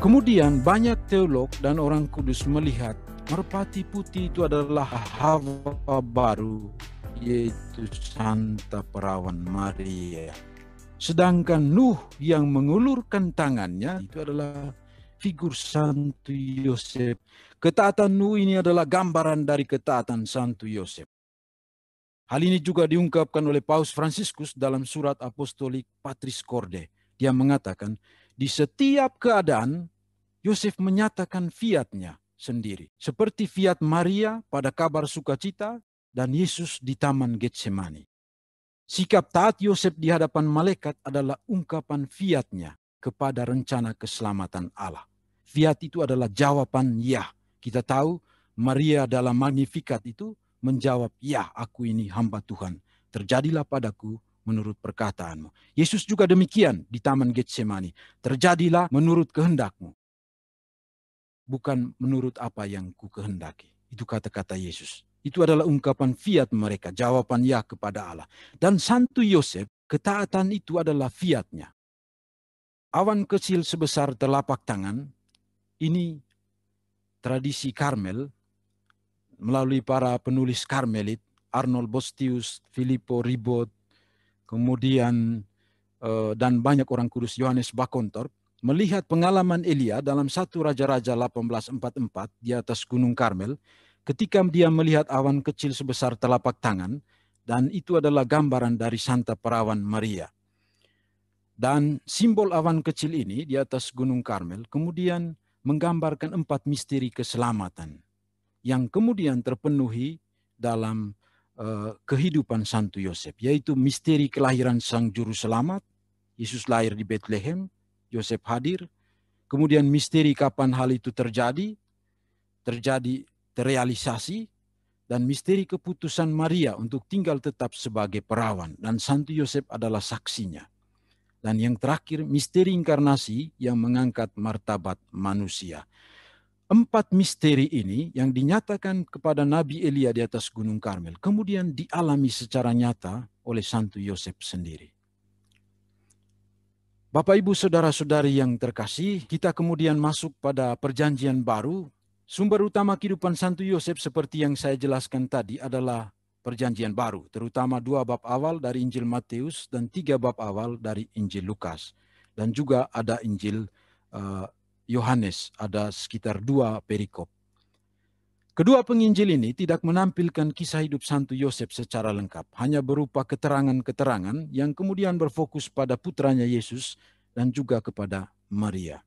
Kemudian banyak teolog dan orang kudus melihat merpati putih itu adalah Hawa baru, yaitu Santa Perawan Maria. Sedangkan Nuh yang mengulurkan tangannya itu adalah figur Santo Yosef. Ketaatan Nuh ini adalah gambaran dari ketaatan Santo Yosef. Hal ini juga diungkapkan oleh Paus Fransiskus dalam surat apostolik Patris Corde. Dia mengatakan, di setiap keadaan, Yosef menyatakan fiat-nya sendiri. Seperti fiat Maria pada kabar sukacita dan Yesus di Taman Getsemani. Sikap taat Yosef di hadapan malaikat adalah ungkapan fiat-nya kepada rencana keselamatan Allah. Fiat itu adalah jawaban ya. Kita tahu Maria dalam Magnificat itu menjawab, ya, aku ini hamba Tuhan. Terjadilah padaku menurut perkataanmu. Yesus juga demikian di Taman Getsemani. Terjadilah menurut kehendakmu. Bukan menurut apa yang ku kehendaki. Itu kata-kata Yesus. Itu adalah ungkapan fiat mereka, jawaban ya kepada Allah. Dan Santo Yosef, ketaatan itu adalah fiatnya. Awan kecil sebesar telapak tangan, ini tradisi Karmel, melalui para penulis Karmelit, Arnold Bostius, Filippo Ribot, kemudian dan banyak orang kudus, Yohanes Bakontor, melihat pengalaman Elia dalam 1 Raja-Raja 1844 di atas Gunung Karmel, ketika dia melihat awan kecil sebesar telapak tangan, dan itu adalah gambaran dari Santa Perawan Maria. Dan simbol awan kecil ini di atas Gunung Karmel kemudian menggambarkan 4 misteri keselamatan yang kemudian terpenuhi dalam kehidupan Santo Yosef, yaitu misteri kelahiran Sang Juru Selamat, Yesus lahir di Bethlehem, Yosef hadir, kemudian misteri kapan hal itu terjadi, terrealisasi, dan misteri keputusan Maria untuk tinggal tetap sebagai perawan, dan Santo Yosef adalah saksinya. Dan yang terakhir, misteri inkarnasi yang mengangkat martabat manusia. 4 misteri ini yang dinyatakan kepada Nabi Elia di atas Gunung Karmel, kemudian dialami secara nyata oleh Santo Yosef sendiri. Bapak, Ibu, Saudara-saudari yang terkasih, kita kemudian masuk pada Perjanjian Baru. Sumber utama kehidupan Santo Yosef seperti yang saya jelaskan tadi adalah Perjanjian Baru, terutama 2 bab awal dari Injil Matius dan 3 bab awal dari Injil Lukas. Dan juga ada Injil Yohanes, ada sekitar 2 perikop. Kedua penginjil ini tidak menampilkan kisah hidup Santo Yosef secara lengkap, hanya berupa keterangan-keterangan yang kemudian berfokus pada putranya Yesus dan juga kepada Maria.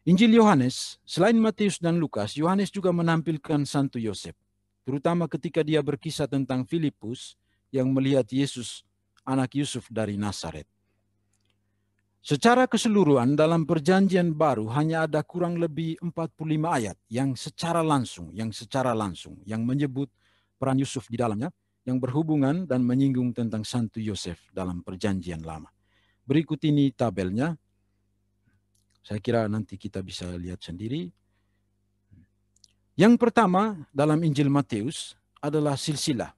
Injil Yohanes, selain Matius dan Lukas, Yohanes juga menampilkan Santo Yosef, terutama ketika dia berkisah tentang Filipus yang melihat Yesus, anak Yusuf dari Nazaret. Secara keseluruhan dalam Perjanjian Baru hanya ada kurang lebih 45 ayat yang secara langsung yang menyebut peran Yusuf di dalamnya, yang berhubungan dan menyinggung tentang Santo Yosef dalam Perjanjian Lama. Berikut ini tabelnya. Saya kira nanti kita bisa lihat sendiri. Yang pertama dalam Injil Matius adalah silsilah.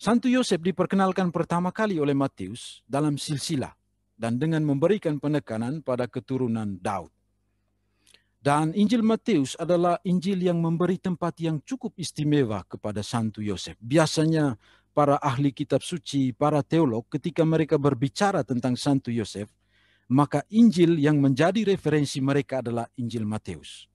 Santo Yosef diperkenalkan pertama kali oleh Matius dalam silsilah dan dengan memberikan penekanan pada keturunan Daud. Dan Injil Matius adalah Injil yang memberi tempat yang cukup istimewa kepada Santo Yosef. Biasanya para ahli kitab suci, para teolog, ketika mereka berbicara tentang Santo Yosef, maka Injil yang menjadi referensi mereka adalah Injil Matius.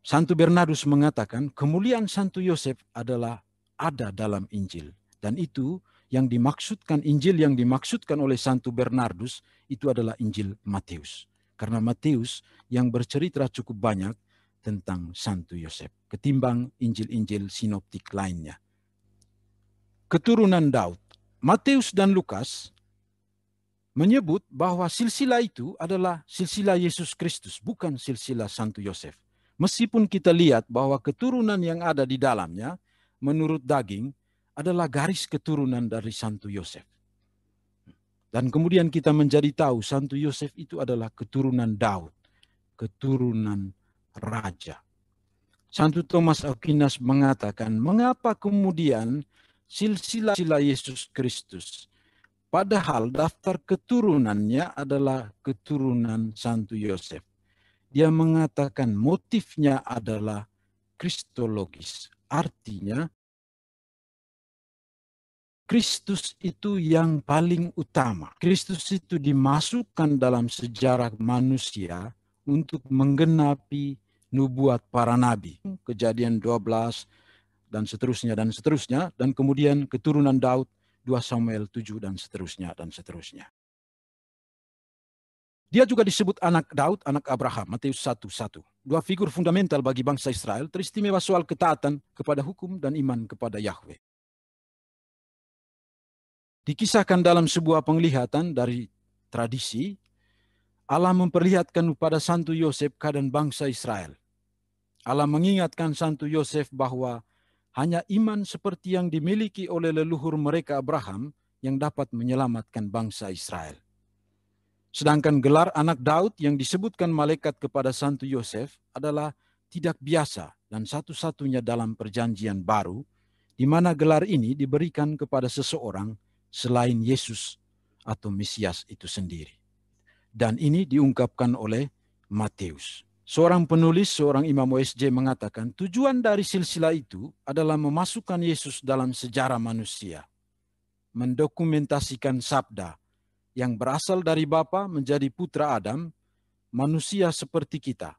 Santo Bernardus mengatakan kemuliaan Santo Yosef adalah ada dalam Injil. Dan itu yang dimaksudkan, Injil yang dimaksudkan oleh Santo Bernardus itu adalah Injil Matius. Karena Matius yang bercerita cukup banyak tentang Santo Yosef ketimbang Injil-Injil sinoptik lainnya. Keturunan Daud. Matius dan Lukas menyebut bahwa silsilah itu adalah silsilah Yesus Kristus, bukan silsilah Santo Yosef. Meskipun kita lihat bahwa keturunan yang ada di dalamnya menurut daging adalah garis keturunan dari Santo Yosef. Dan kemudian kita menjadi tahu Santo Yosef itu adalah keturunan Daud, keturunan raja. Santo Thomas Aquinas mengatakan, mengapa kemudian silsilah Yesus Kristus Padahal daftar keturunannya adalah keturunan Santo Yosef. Dia mengatakan motifnya adalah kristologis. Artinya, Kristus itu yang paling utama. Kristus itu dimasukkan dalam sejarah manusia untuk menggenapi nubuat para nabi. Kejadian 12 dan seterusnya dan seterusnya. Dan kemudian keturunan Daud, 2 Samuel 7 dan seterusnya dan seterusnya. Dia juga disebut anak Daud, anak Abraham, Matius 1:1. Dua figur fundamental bagi bangsa Israel, teristimewa soal ketaatan kepada hukum dan iman kepada Yahweh. Dikisahkan dalam sebuah penglihatan dari tradisi, Allah memperlihatkan kepada Santo Yosef keadaan bangsa Israel. Allah mengingatkan Santo Yosef bahwa hanya iman seperti yang dimiliki oleh leluhur mereka Abraham yang dapat menyelamatkan bangsa Israel. Sedangkan gelar anak Daud yang disebutkan malaikat kepada Santo Yosef adalah tidak biasa dan satu-satunya dalam perjanjian baru, di mana gelar ini diberikan kepada seseorang selain Yesus atau Mesias itu sendiri. Dan ini diungkapkan oleh Matius. Seorang penulis, seorang imam OSJ mengatakan tujuan dari silsilah itu adalah memasukkan Yesus dalam sejarah manusia, mendokumentasikan sabda yang berasal dari Bapa menjadi putra Adam, manusia seperti kita,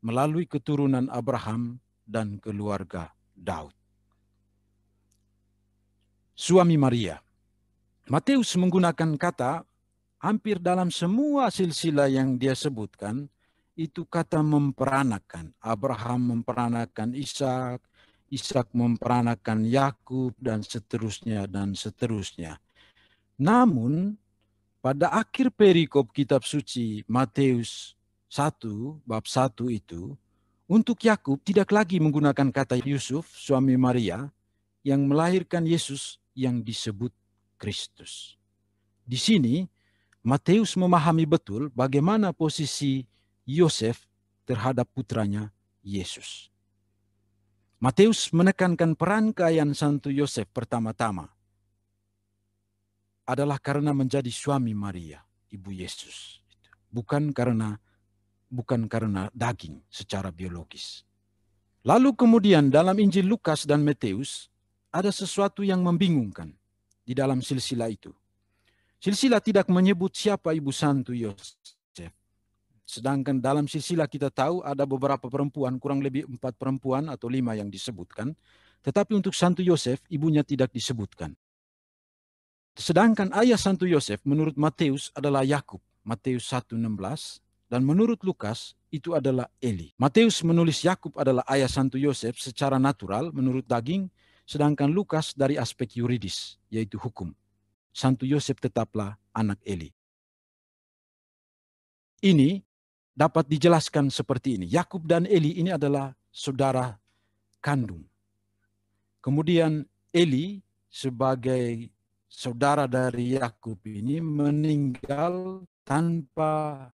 melalui keturunan Abraham dan keluarga Daud. Suami Maria. Matius menggunakan kata hampir dalam semua silsilah yang dia sebutkan, itu kata memperanakan. Abraham memperanakan Ishak, Ishak memperanakan Yakub, dan seterusnya, dan seterusnya. Namun, pada akhir perikop kitab suci Matius 1, bab 1 itu, untuk Yakub tidak lagi menggunakan kata Yusuf, suami Maria, yang melahirkan Yesus yang disebut Kristus. Di sini, Matius memahami betul bagaimana posisi Yosef terhadap putranya Yesus. Matius menekankan peran Santo Yosef pertama-tama adalah karena menjadi suami Maria, ibu Yesus. Bukan karena daging secara biologis. Lalu kemudian dalam Injil Lukas dan Matius ada sesuatu yang membingungkan di dalam silsilah itu. Silsilah tidak menyebut siapa ibu Santo Yosef. Sedangkan dalam silsilah kita tahu ada beberapa perempuan, kurang lebih 4 perempuan atau 5 yang disebutkan. Tetapi untuk Santo Yosef, ibunya tidak disebutkan. Sedangkan ayah Santo Yosef menurut Matius adalah Yakub, Matius 1:16, dan menurut Lukas itu adalah Eli. Matius menulis Yakub adalah ayah Santo Yosef secara natural menurut daging, sedangkan Lukas dari aspek yuridis, yaitu hukum. Santo Yosef tetaplah anak Eli. Ini dapat dijelaskan seperti ini. Yakub dan Eli ini adalah saudara kandung. Kemudian Eli sebagai saudara dari Yakub ini meninggal tanpa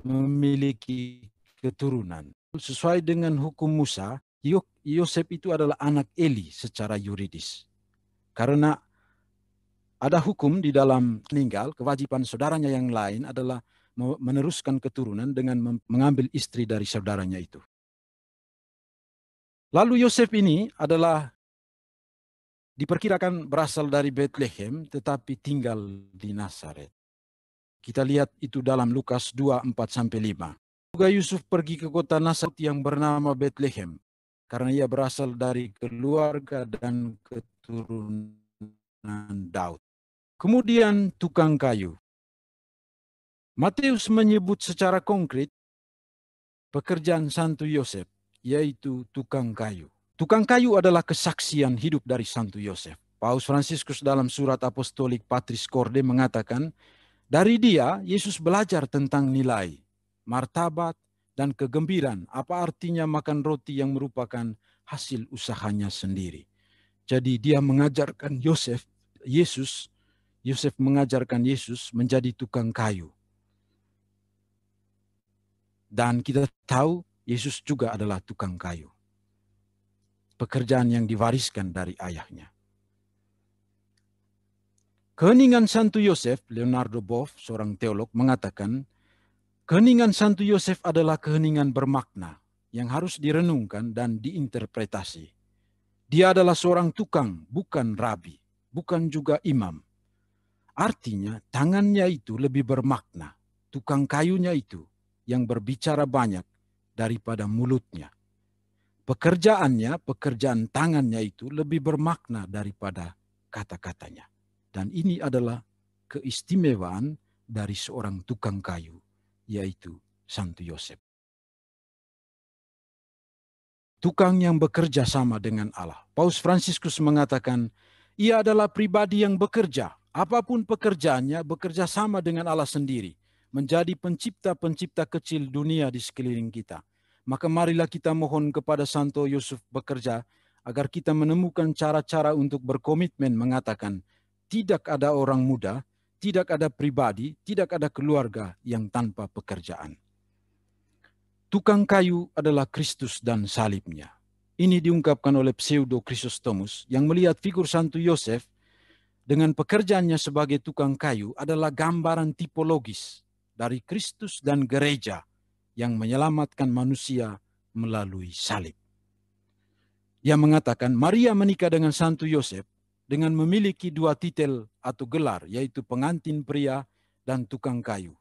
memiliki keturunan. Sesuai dengan hukum Musa, Yosef itu adalah anak Eli secara yuridis. Karena ada hukum di dalam meninggal, kewajiban saudaranya yang lain adalah meneruskan keturunan dengan mengambil istri dari saudaranya itu. Lalu Yosef ini adalah diperkirakan berasal dari Bethlehem, tetapi tinggal di Nazaret. Kita lihat itu dalam Lukas 2:4-5. Juga Yusuf pergi ke kota Nazaret yang bernama Bethlehem, karena ia berasal dari keluarga dan keturunan Daud. Kemudian tukang kayu. Matius menyebut secara konkret pekerjaan Santo Yosef, yaitu tukang kayu. Tukang kayu adalah kesaksian hidup dari Santo Yosef. Paus Fransiskus dalam surat apostolik Patris Corde mengatakan, dari dia Yesus belajar tentang nilai, martabat, dan kegembiraan. Apa artinya makan roti yang merupakan hasil usahanya sendiri. Jadi dia mengajarkan Yesus mengajarkan Yesus menjadi tukang kayu. Dan kita tahu Yesus juga adalah tukang kayu. Pekerjaan yang diwariskan dari ayahnya. Keheningan Santo Yosef, Leonardo Boff, seorang teolog, mengatakan, keheningan Santo Yosef adalah keheningan bermakna yang harus direnungkan dan diinterpretasi. Dia adalah seorang tukang, bukan rabi, bukan juga imam. Artinya, tangannya itu lebih bermakna. Tukang kayunya itu yang berbicara banyak daripada mulutnya. Pekerjaannya, pekerjaan tangannya itu lebih bermakna daripada kata-katanya. Dan ini adalah keistimewaan dari seorang tukang kayu, yaitu Santo Yosef. Tukang yang bekerja sama dengan Allah. Paus Fransiskus mengatakan, ia adalah pribadi yang bekerja. Apapun pekerjaannya, bekerja sama dengan Allah sendiri. Menjadi pencipta-pencipta kecil dunia di sekeliling kita. Maka marilah kita mohon kepada Santo Yosef bekerja, agar kita menemukan cara-cara untuk berkomitmen mengatakan, tidak ada orang muda, tidak ada pribadi, tidak ada keluarga yang tanpa pekerjaan. Tukang kayu adalah Kristus dan salibnya. Ini diungkapkan oleh Pseudo Chrysostomus yang melihat figur Santo Yosef dengan pekerjaannya sebagai tukang kayu adalah gambaran tipologis dari Kristus dan gereja yang menyelamatkan manusia melalui salib. Ia mengatakan Maria menikah dengan Santo Yosef dengan memiliki dua titel atau gelar, yaitu pengantin pria dan tukang kayu.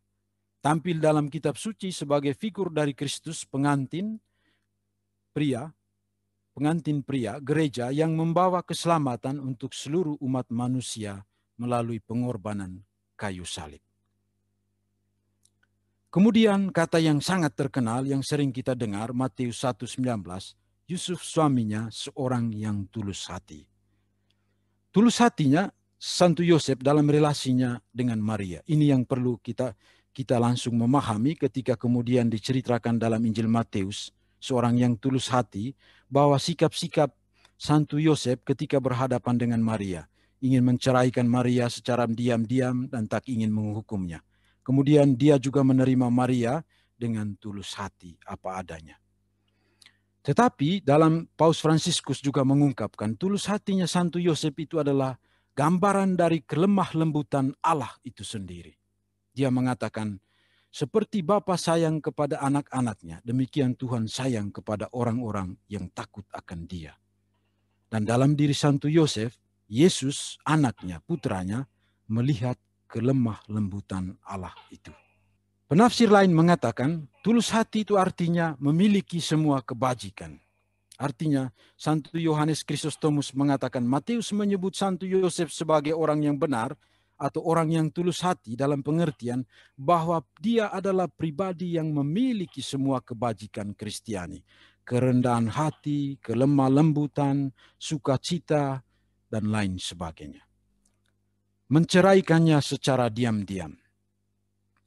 Tampil dalam kitab suci sebagai figur dari Kristus, pengantin pria, gereja yang membawa keselamatan untuk seluruh umat manusia melalui pengorbanan kayu salib. Kemudian kata yang sangat terkenal yang sering kita dengar, Matius 1:19, Yusuf suaminya seorang yang tulus hati. Tulus hatinya Santo Yosef dalam relasinya dengan Maria. Ini yang perlu kita langsung memahami ketika kemudian diceritakan dalam Injil Matius, seorang yang tulus hati, bahwa sikap-sikap Santo Yosef ketika berhadapan dengan Maria, ingin menceraikan Maria secara diam-diam dan tak ingin menghukumnya. Kemudian dia juga menerima Maria dengan tulus hati apa adanya. Tetapi dalam Paus Fransiskus juga mengungkapkan tulus hatinya Santo Yosef itu adalah gambaran dari kelemah lembutan Allah itu sendiri. Dia mengatakan, seperti Bapa sayang kepada anak-anaknya, demikian Tuhan sayang kepada orang-orang yang takut akan Dia. Dan dalam diri Santo Yosef, Yesus, anaknya, putranya, melihat kelemah lembutan Allah itu. Penafsir lain mengatakan, tulus hati itu artinya memiliki semua kebajikan. Artinya, Santo Yohanes Chrysostomus mengatakan, Matius menyebut Santo Yosef sebagai orang yang benar atau orang yang tulus hati dalam pengertian bahwa dia adalah pribadi yang memiliki semua kebajikan Kristiani. Kerendahan hati, kelemah lembutan, sukacita, dan lain sebagainya. Menceraikannya secara diam-diam.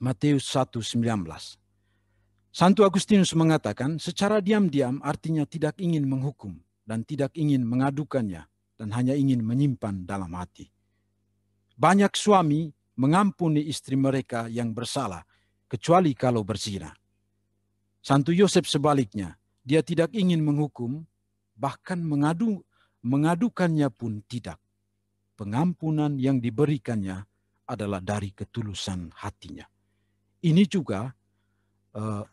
Matius 1:19. Santo Agustinus mengatakan secara diam-diam artinya tidak ingin menghukum dan tidak ingin mengadukannya dan hanya ingin menyimpan dalam hati. Banyak suami mengampuni istri mereka yang bersalah kecuali kalau berzina. Santo Yosef sebaliknya, dia tidak ingin menghukum, bahkan mengadukannya pun tidak. Pengampunan yang diberikannya adalah dari ketulusan hatinya. Ini juga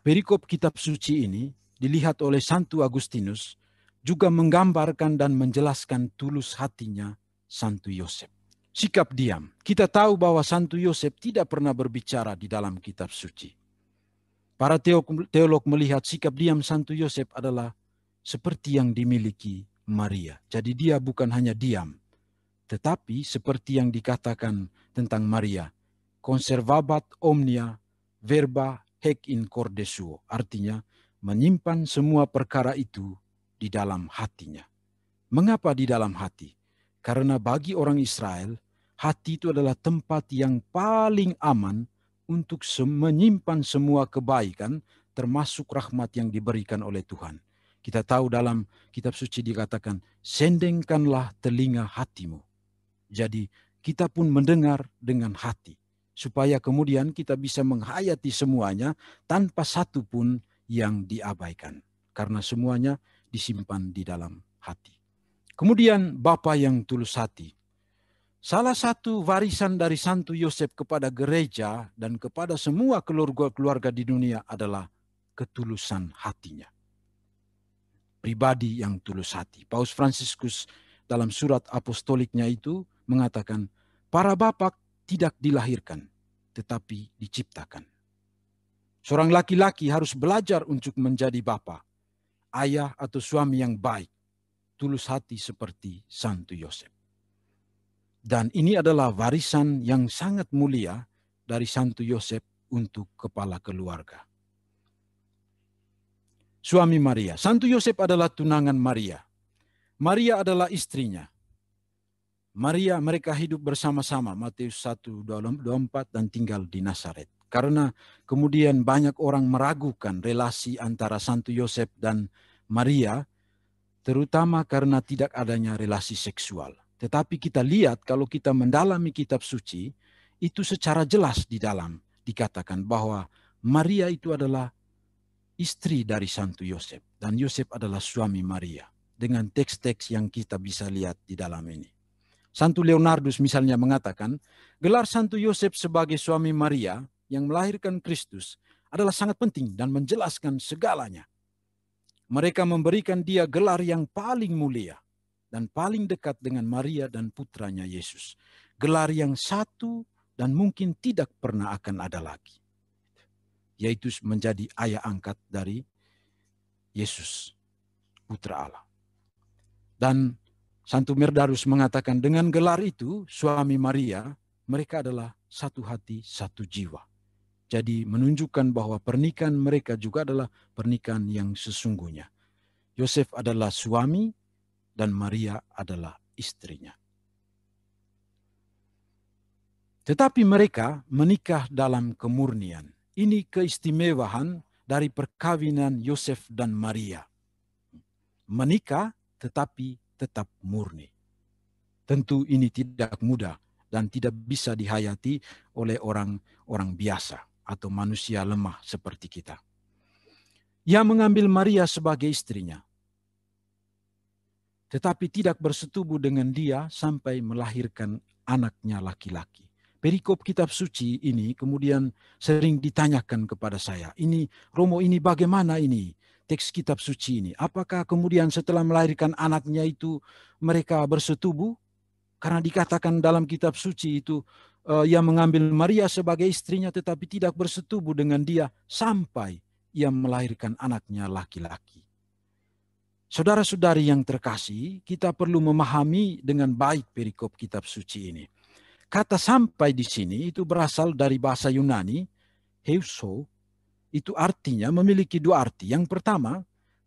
perikop kitab suci ini dilihat oleh Santo Agustinus juga menggambarkan dan menjelaskan tulus hatinya Santo Yosef. Sikap diam. Kita tahu bahwa Santo Yosef tidak pernah berbicara di dalam kitab suci. Para teolog melihat sikap diam Santo Yosef adalah seperti yang dimiliki Maria. Jadi dia bukan hanya diam, tetapi seperti yang dikatakan tentang Maria, conservabat omnia verba haec in corde suo, artinya menyimpan semua perkara itu di dalam hatinya. Mengapa di dalam hati? Karena bagi orang Israel, hati itu adalah tempat yang paling aman untuk menyimpan semua kebaikan, termasuk rahmat yang diberikan oleh Tuhan. Kita tahu dalam kitab suci dikatakan, sendengkanlah telinga hatimu. Jadi kita pun mendengar dengan hati, supaya kemudian kita bisa menghayati semuanya tanpa satu pun yang diabaikan. Karena semuanya disimpan di dalam hati. Kemudian Bapa yang tulus hati. Salah satu warisan dari Santo Yosef kepada gereja dan kepada semua keluarga-keluarga di dunia adalah ketulusan hatinya. Pribadi yang tulus hati. Paus Fransiskus dalam surat apostoliknya itu mengatakan, para bapak tidak dilahirkan, tetapi diciptakan. Seorang laki-laki harus belajar untuk menjadi bapak, ayah atau suami yang baik, tulus hati seperti Santo Yosef. Dan ini adalah warisan yang sangat mulia dari Santo Yosef untuk kepala keluarga. Suami Maria. Santo Yosef adalah tunangan Maria. Maria adalah istrinya. Maria, mereka hidup bersama-sama, Matius 1:24, dan tinggal di Nazaret. Karena kemudian banyak orang meragukan relasi antara Santo Yosef dan Maria, terutama karena tidak adanya relasi seksual. Tetapi kita lihat kalau kita mendalami kitab suci, itu secara jelas di dalam dikatakan bahwa Maria itu adalah istri dari Santo Yosef. Dan Yosef adalah suami Maria. Dengan teks-teks yang kita bisa lihat di dalam ini. Santo Leonardus misalnya mengatakan, gelar Santo Yosef sebagai suami Maria yang melahirkan Kristus adalah sangat penting dan menjelaskan segalanya. Mereka memberikan dia gelar yang paling mulia dan paling dekat dengan Maria dan putranya Yesus. Gelar yang satu dan mungkin tidak pernah akan ada lagi. Yaitu menjadi ayah angkat dari Yesus, putra Allah. Dan Santo Merdarus mengatakan dengan gelar itu, suami Maria, mereka adalah satu hati, satu jiwa. Jadi menunjukkan bahwa pernikahan mereka juga adalah pernikahan yang sesungguhnya. Yosef adalah suami dan Maria adalah istrinya. Tetapi mereka menikah dalam kemurnian. Ini keistimewaan dari perkawinan Yosef dan Maria. Menikah tetapi tetap murni. Tentu ini tidak mudah dan tidak bisa dihayati oleh orang biasa atau manusia lemah seperti kita. Ia mengambil Maria sebagai istrinya, tetapi tidak bersetubuh dengan dia sampai melahirkan anaknya laki-laki. Perikop kitab suci ini kemudian sering ditanyakan kepada saya. Ini Romo, ini bagaimana ini teks kitab suci ini? Apakah kemudian setelah melahirkan anaknya itu mereka bersetubuh? Karena dikatakan dalam kitab suci itu ia mengambil Maria sebagai istrinya tetapi tidak bersetubuh dengan dia sampai ia melahirkan anaknya laki-laki. Saudara-saudari yang terkasih, kita perlu memahami dengan baik perikop kitab suci ini. Kata sampai di sini itu berasal dari bahasa Yunani, heuso, itu artinya memiliki dua arti. Yang pertama,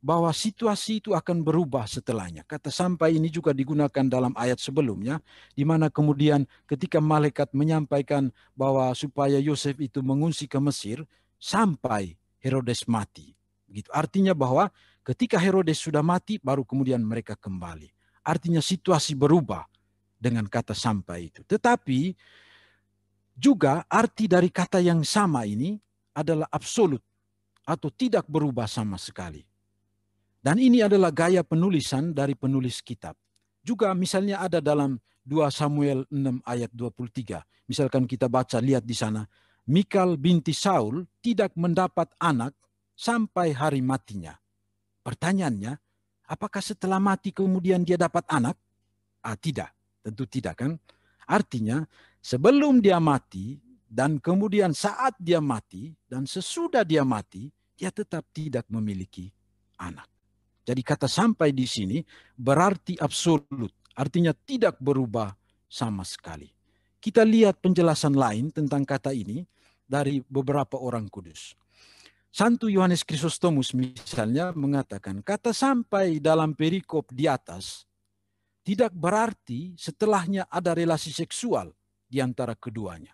bahwa situasi itu akan berubah setelahnya. Kata sampai ini juga digunakan dalam ayat sebelumnya, di mana kemudian ketika malaikat menyampaikan bahwa supaya Yosef itu mengungsi ke Mesir, sampai Herodes mati. Begitu. Artinya bahwa ketika Herodes sudah mati, baru kemudian mereka kembali. Artinya situasi berubah dengan kata sampai itu. Tetapi juga arti dari kata yang sama ini adalah absolut atau tidak berubah sama sekali. Dan ini adalah gaya penulisan dari penulis kitab. Juga misalnya ada dalam 2 Samuel 6 ayat 23. Misalkan kita baca, lihat di sana. Mikal binti Saul tidak mendapat anak sampai hari matinya. Pertanyaannya, apakah setelah mati kemudian dia dapat anak? Tidak, tentu tidak kan. Artinya sebelum dia mati dan kemudian saat dia mati dan sesudah dia mati, dia tetap tidak memiliki anak. Jadi kata sampai di sini berarti absolut, artinya tidak berubah sama sekali. Kita lihat penjelasan lain tentang kata ini dari beberapa orang kudus. Santo Yohanes Chrysostomus misalnya mengatakan, kata sampai dalam perikop di atas tidak berarti setelahnya ada relasi seksual di antara keduanya,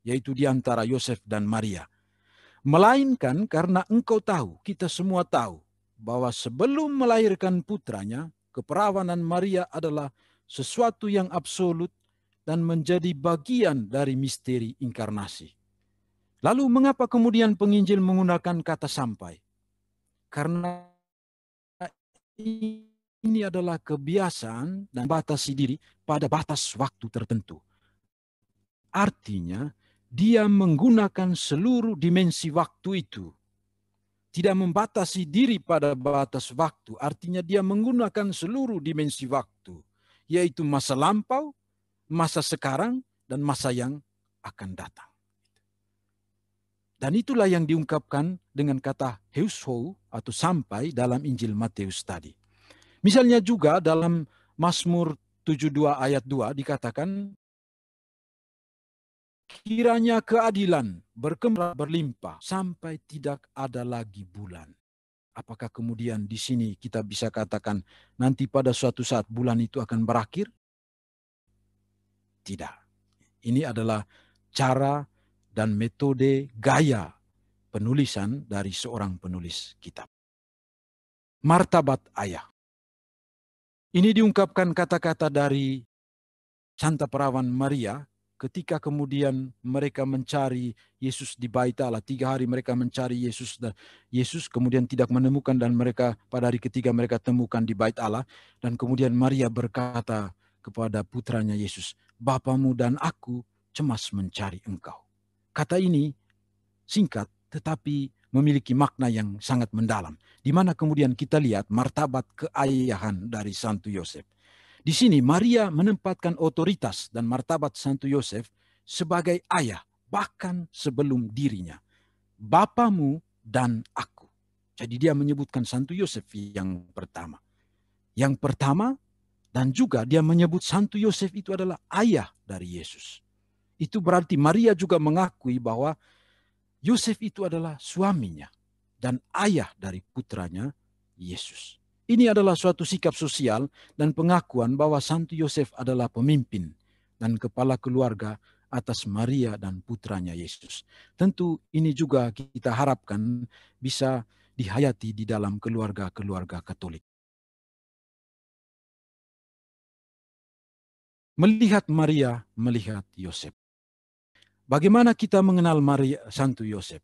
yaitu di antara Yosef dan Maria. Melainkan karena engkau tahu, kita semua tahu, bahwa sebelum melahirkan putranya, keperawanan Maria adalah sesuatu yang absolut dan menjadi bagian dari misteri inkarnasi. Lalu mengapa kemudian penginjil menggunakan kata sampai? Karena ini adalah kebiasaan dan batasi diri pada batas waktu tertentu. Artinya, dia menggunakan seluruh dimensi waktu itu. Tidak membatasi diri pada batas waktu, artinya dia menggunakan seluruh dimensi waktu, yaitu masa lampau, masa sekarang, dan masa yang akan datang. Dan itulah yang diungkapkan dengan kata heushou atau sampai dalam Injil Matius tadi. Misalnya juga dalam Mazmur 72 ayat 2 dikatakan, kiranya keadilan berkembang berlimpah sampai tidak ada lagi bulan. Apakah kemudian di sini kita bisa katakan nanti pada suatu saat bulan itu akan berakhir? Tidak. Ini adalah cara dan metode gaya penulisan dari seorang penulis kitab. Martabat ayah. Ini diungkapkan kata-kata dari Santa Perawan Maria ketika kemudian mereka mencari Yesus di Bait Allah. 3 hari mereka mencari Yesus dan Yesus kemudian tidak menemukan, dan mereka pada hari ketiga mereka temukan di Bait Allah. Dan kemudian Maria berkata kepada putranya Yesus, "Bapamu dan aku cemas mencari engkau." Kata ini singkat tetapi memiliki makna yang sangat mendalam, di mana kemudian kita lihat martabat keayahan dari Santo Yosef. Di sini Maria menempatkan otoritas dan martabat Santo Yosef sebagai ayah, bahkan sebelum dirinya. Bapamu dan aku. Jadi dia menyebutkan Santo Yosef yang pertama. Yang pertama, dan juga dia menyebut Santo Yosef itu adalah ayah dari Yesus. Itu berarti Maria juga mengakui bahwa Yosef itu adalah suaminya dan ayah dari putranya Yesus. Ini adalah suatu sikap sosial dan pengakuan bahwa Santo Yosef adalah pemimpin dan kepala keluarga atas Maria dan putranya Yesus. Tentu ini juga kita harapkan bisa dihayati di dalam keluarga-keluarga Katolik. Melihat Maria, melihat Yosef. Bagaimana kita mengenal Maria, Santo Yosef?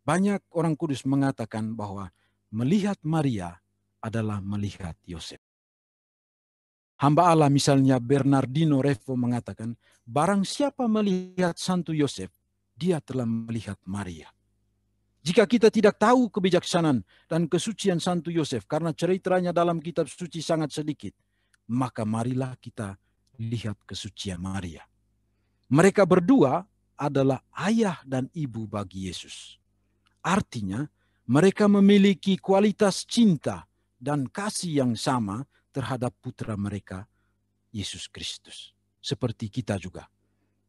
Banyak orang kudus mengatakan bahwa melihat Maria adalah melihat Yosef. Hamba Allah misalnya Bernardino Refo mengatakan, barang siapa melihat Santo Yosef, dia telah melihat Maria. Jika kita tidak tahu kebijaksanaan dan kesucian Santo Yosef, karena ceritanya dalam kitab suci sangat sedikit, maka marilah kita lihat kesucian Maria. Mereka berdua adalah ayah dan ibu bagi Yesus. Artinya, mereka memiliki kualitas cinta dan kasih yang sama terhadap putra mereka, Yesus Kristus. Seperti kita juga.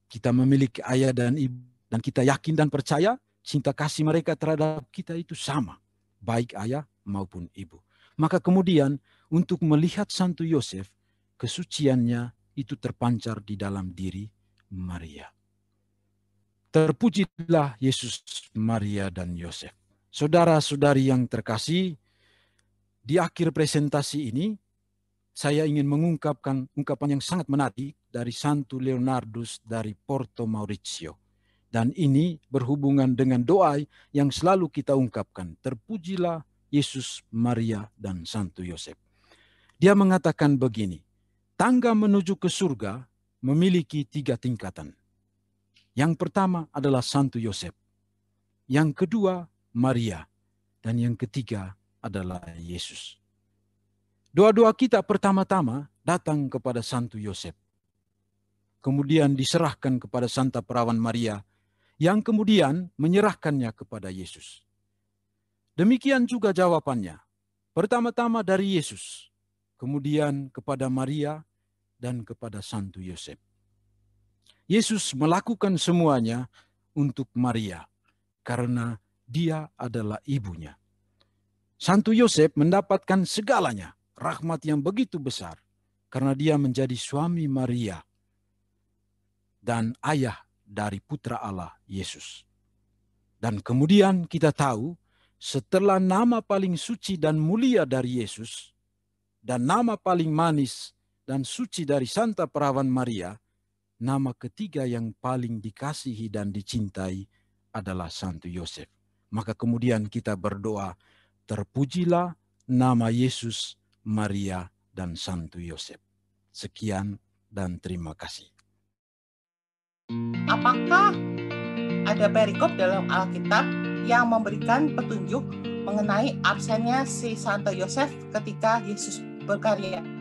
Kita memiliki ayah dan ibu, dan kita yakin dan percaya cinta kasih mereka terhadap kita itu sama, baik ayah maupun ibu. Maka kemudian untuk melihat Santo Yosef, kesuciannya itu terpancar di dalam diri Maria. Terpujilah Yesus, Maria, dan Yosef. Saudara-saudari yang terkasih, di akhir presentasi ini, saya ingin mengungkapkan ungkapan yang sangat menarik dari Santo Leonardus dari Porto Maurizio. Dan ini berhubungan dengan doa yang selalu kita ungkapkan. Terpujilah Yesus, Maria, dan Santo Yosef. Dia mengatakan begini, tangga menuju ke surga memiliki 3 tingkatan. Yang pertama adalah Santo Yosef. Yang kedua, Maria. Dan yang ketiga adalah Yesus. Doa-doa kita pertama-tama datang kepada Santo Yosef. Kemudian diserahkan kepada Santa Perawan Maria, yang kemudian menyerahkannya kepada Yesus. Demikian juga jawabannya. Pertama-tama dari Yesus, kemudian kepada Maria, dan kepada Santo Yosef. Yesus melakukan semuanya untuk Maria, karena dia adalah ibunya. Santo Yosef mendapatkan segalanya, rahmat yang begitu besar, karena dia menjadi suami Maria dan ayah dari putra Allah Yesus. Dan kemudian kita tahu, setelah nama paling suci dan mulia dari Yesus, dan nama paling manis dan suci dari Santa Perawan Maria, nama ketiga yang paling dikasihi dan dicintai adalah Santo Yosef. Maka kemudian kita berdoa, terpujilah nama Yesus, Maria, dan Santo Yosef. Sekian dan terima kasih. Apakah ada perikop dalam Alkitab yang memberikan petunjuk mengenai absennya si Santo Yosef ketika Yesus berkarya?